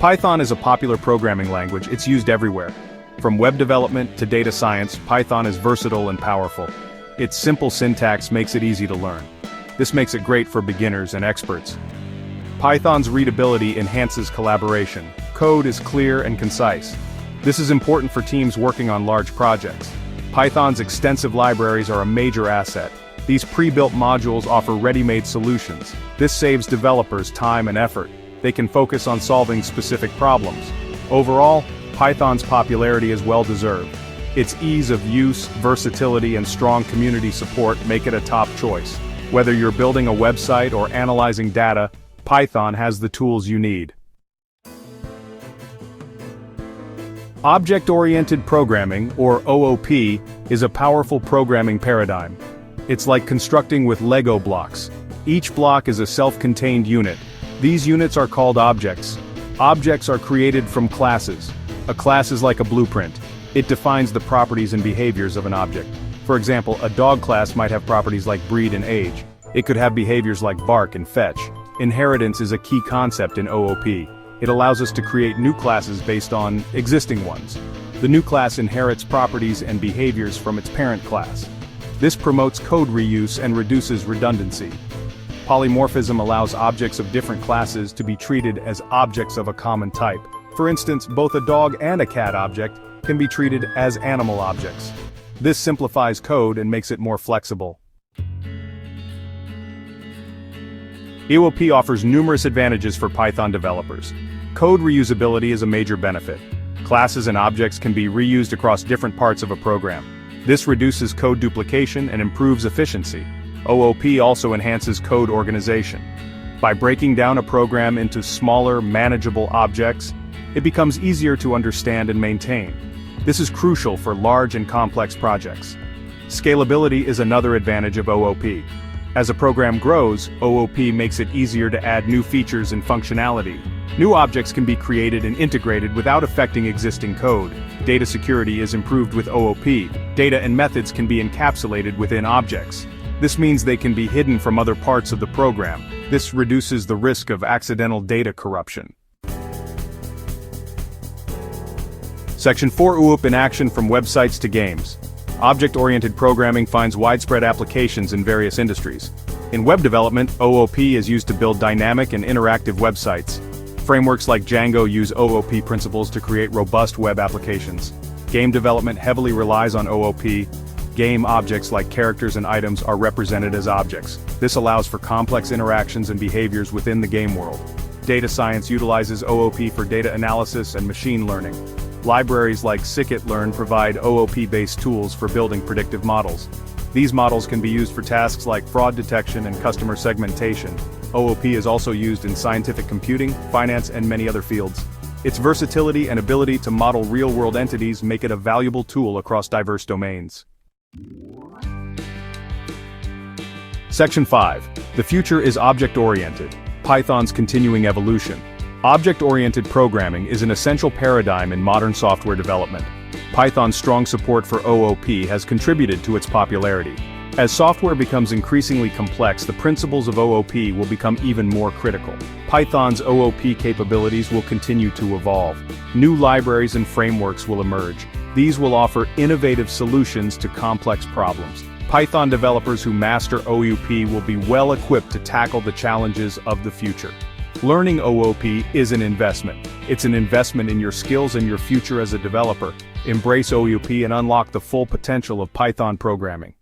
Python is a popular programming language. It's used everywhere. From web development to data science, Python is versatile and powerful. Its simple syntax makes it easy to learn. This makes it great for beginners and experts. Python's readability enhances collaboration. Code is clear and concise. This is important for teams working on large projects. Python's extensive libraries are a major asset. These pre-built modules offer ready-made solutions. This saves developers time and effort. They can focus on solving specific problems. Overall, Python's popularity is well-deserved. Its ease of use, versatility, and strong community support make it a top choice. Whether you're building a website or analyzing data, Python has the tools you need. Object-oriented programming, or OOP, is a powerful programming paradigm. It's like constructing with Lego blocks. Each block is a self-contained unit. These units are called objects. Objects are created from classes. A class is like a blueprint. It defines the properties and behaviors of an object. For example, a dog class might have properties like breed and age. It could have behaviors like bark and fetch. Inheritance is a key concept in OOP. It allows us to create new classes based on existing ones. The new class inherits properties and behaviors from its parent class. This promotes code reuse and reduces redundancy. Polymorphism allows objects of different classes to be treated as objects of a common type. For instance, both a dog and a cat object can be treated as animal objects. This simplifies code and makes it more flexible. OOP offers numerous advantages for Python developers. Code reusability is a major benefit. Classes and objects can be reused across different parts of a program. This reduces code duplication and improves efficiency. OOP also enhances code organization. By breaking down a program into smaller, manageable objects, it becomes easier to understand and maintain. This is crucial for large and complex projects. Scalability is another advantage of OOP. As a program grows, OOP makes it easier to add new features and functionality. New objects can be created and integrated without affecting existing code. Data security is improved with OOP. Data and methods can be encapsulated within objects. This means they can be hidden from other parts of the program. This reduces the risk of accidental data corruption. Section 4 OOP in action from websites to games. Object-oriented programming finds widespread applications in various industries. In web development, OOP is used to build dynamic and interactive websites. Frameworks like Django use OOP principles to create robust web applications. Game development heavily relies on OOP. Game objects like characters and items are represented as objects. This allows for complex interactions and behaviors within the game world. Data science utilizes OOP for data analysis and machine learning. Libraries like scikit-learn provide OOP-based tools for building predictive models. These models can be used for tasks like fraud detection and customer segmentation. OOP is also used in scientific computing, finance, and many other fields. Its versatility and ability to model real-world entities make it a valuable tool across diverse domains. Section 5. The future is object-oriented. Python's continuing evolution. Object-oriented programming is an essential paradigm in modern software development. Python's strong support for OOP has contributed to its popularity. As software becomes increasingly complex, the principles of OOP will become even more critical. Python's OOP capabilities will continue to evolve. New libraries and frameworks will emerge. These will offer innovative solutions to complex problems. Python developers who master OOP will be well equipped to tackle the challenges of the future. Learning OOP is an investment. It's an investment in your skills and your future as a developer. Embrace OOP and unlock the full potential of Python programming.